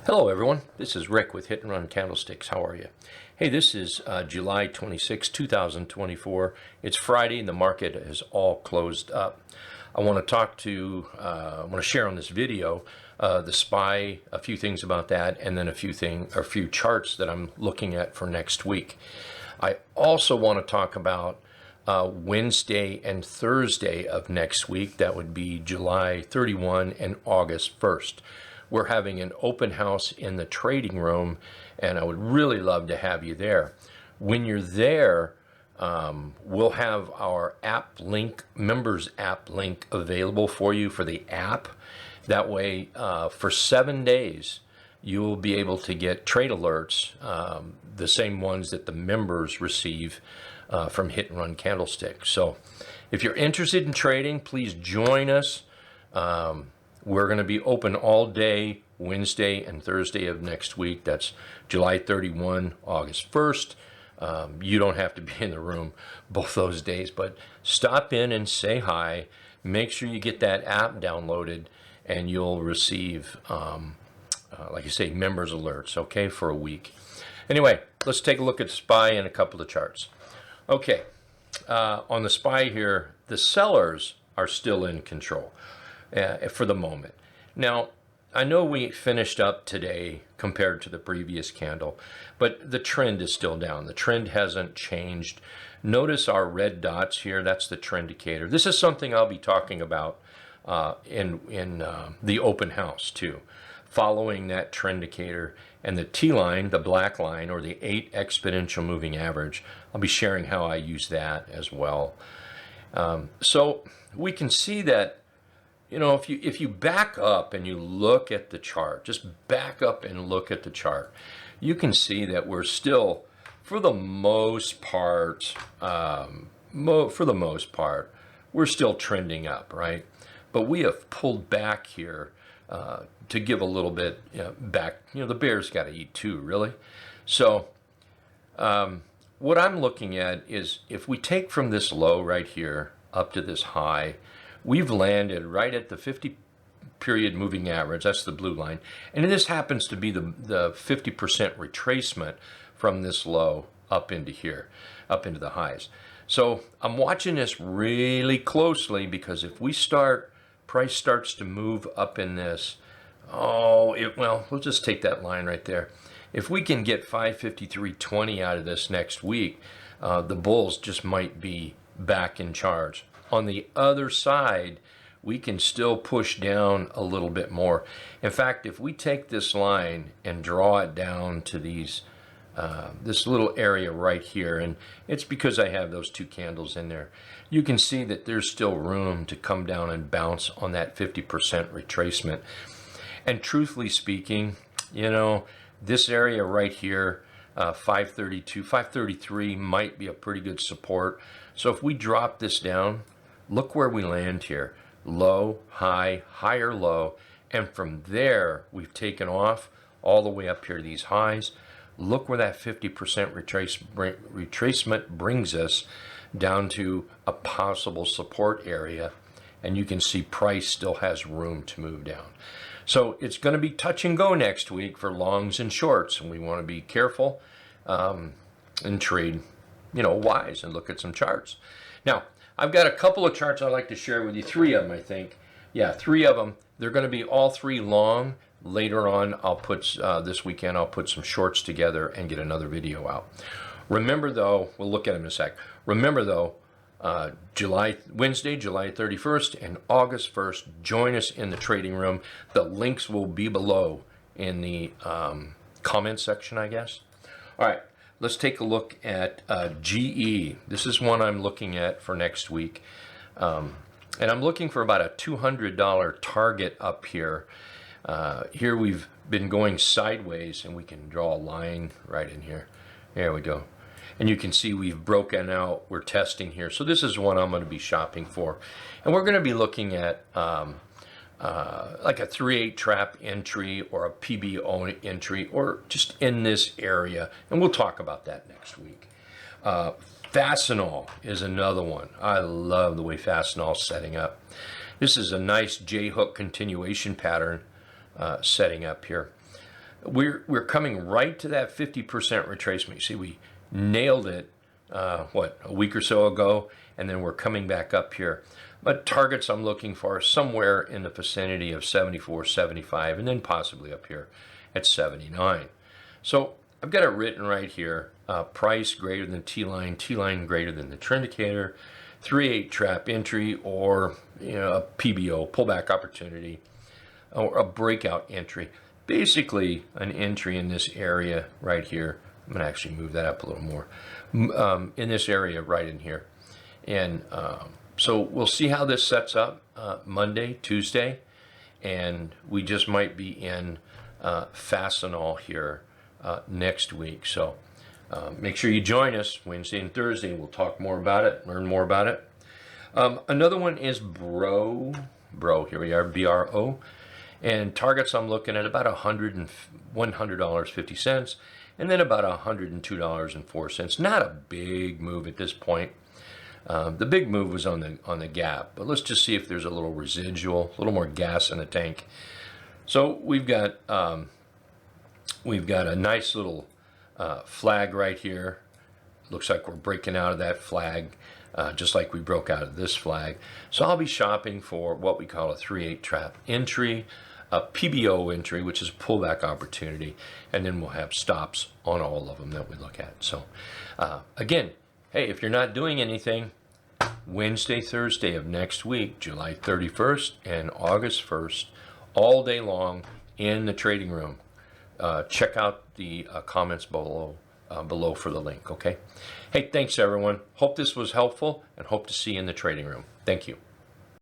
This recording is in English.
Hello everyone, this is Rick with Hit and Run Candlesticks. How are you? Hey, this is July 26, 2024. It's Friday and the market is all closed up. I want to share on this video the SPY, a few things about that, and then a few charts that I'm looking at for next week. I also want to talk about Wednesday and Thursday of next week. That would be July 31 and August 1st. We're having an open house in the trading room, and I would really love to have you there. When you're there, we'll have our members app link available for you for the app. That way, for 7 days, you'll be able to get trade alerts, the same ones that the members receive from Hit and Run Candlesticks. So if you're interested in trading, please join us. We're going to be open all day Wednesday and Thursday of next week. That's July 31, August 1st. You don't have to be in the room both those days, but stop in and say hi. Make sure you get that app downloaded, and you'll receive, like I say, members alerts, okay, for a week. Anyway, let's take a look at SPY and a couple of charts. Okay, on the SPY here, the sellers are still in control. For the moment. Now, I know we finished up today compared to the previous candle, but the trend is still down. The trend hasn't changed. Notice our red dots here. That's the trend indicator. This is something I'll be talking about in the open house too. Following that trend indicator and the T line, the black line, or the 8 exponential moving average. I'll be sharing how I use that as well. So we can see that, you know, if you back up and you look at the chart, just back up and look at the chart, you can see that we're still, for the most part, we're still trending up, right? But we have pulled back here to give a little bit back. You know, the bear's got to eat too, really. So what I'm looking at is if we take from this low right here up to this high, we've landed right at the 50 period moving average. That's the blue line. And this happens to be the 50% retracement from this low up into here, up into the highs. So I'm watching this really closely, because if price starts to move up in this, well, we'll just take that line right there. If we can get 553.20 out of this next week, the bulls just might be back in charge. On the other side, we can still push down a little bit more. In fact, if we take this line and draw it down to these, this little area right here, and it's because I have those 2 candles in there, you can see that there's still room to come down and bounce on that 50% retracement. And truthfully speaking, you know, this area right here, 532, 533 might be a pretty good support. So if we drop this down, look where we land here. Low, high, higher, low. And from there, we've taken off all the way up here to these highs. Look where that 50% retracement brings us down to a possible support area. And you can see price still has room to move down. So it's going to be touch and go next week for longs and shorts. And we want to be careful and trade, you know, wise and look at some charts. Now, I've got a couple of charts I'd like to share with you, 3 of them, I think. Yeah, 3 of them. They're going to be all 3 long. Later on, I'll put, this weekend, I'll put some shorts together and get another video out. Remember, though, we'll look at them in a sec. Remember, though, Wednesday, July 31st and August 1st, join us in the trading room. The links will be below in the comment section, I guess. All right. Let's take a look at GE. This is one I'm looking at for next week. And I'm looking for about a $200 target up here. Here we've been going sideways, and we can draw a line right in here. There we go. And you can see we've broken out. We're testing here. So this is one I'm going to be shopping for. And we're going to be looking at like a 3/8 trap entry or a PBO entry, or just in this area, and we'll talk about that next week. Fastenal is another one. I love the way Fastenal is setting up. This is a nice J-hook continuation pattern setting up here. we're coming right to that 50% retracement. You see, we nailed it, what, a week or so ago, and then we're coming back up here. But targets I'm looking for somewhere in the vicinity of 74, 75, and then possibly up here at 79. So I've got it written right here, price greater than T-line, T-line greater than the trend indicator, 3/8 trap entry, or a PBO, pullback opportunity, or a breakout entry. Basically an entry in this area right here. I'm going to actually move that up a little more. In this area right in here. And so we'll see how this sets up Monday, Tuesday, and we just might be in Fastenal here next week. So make sure you join us Wednesday and Thursday. We'll talk more about it, learn more about it. Another one is Bro. Here we are, BRO. And targets I'm looking at about $100.50, and then about $102.04. Not a big move at this point. The big move was on the gap, but let's just see if there's a little residual, a little more gas in the tank. So we've got a nice little flag right here. Looks like we're breaking out of that flag, just like we broke out of this flag. So I'll be shopping for what we call a 3/8 trap entry, a PBO entry, which is a pullback opportunity, and then we'll have stops on all of them that we look at. So again, hey, if you're not doing anything, Wednesday, Thursday of next week, July 31st and August 1st, all day long in the trading room. Check out the comments below for the link, okay? Hey, thanks everyone. Hope this was helpful, and hope to see you in the trading room. Thank you.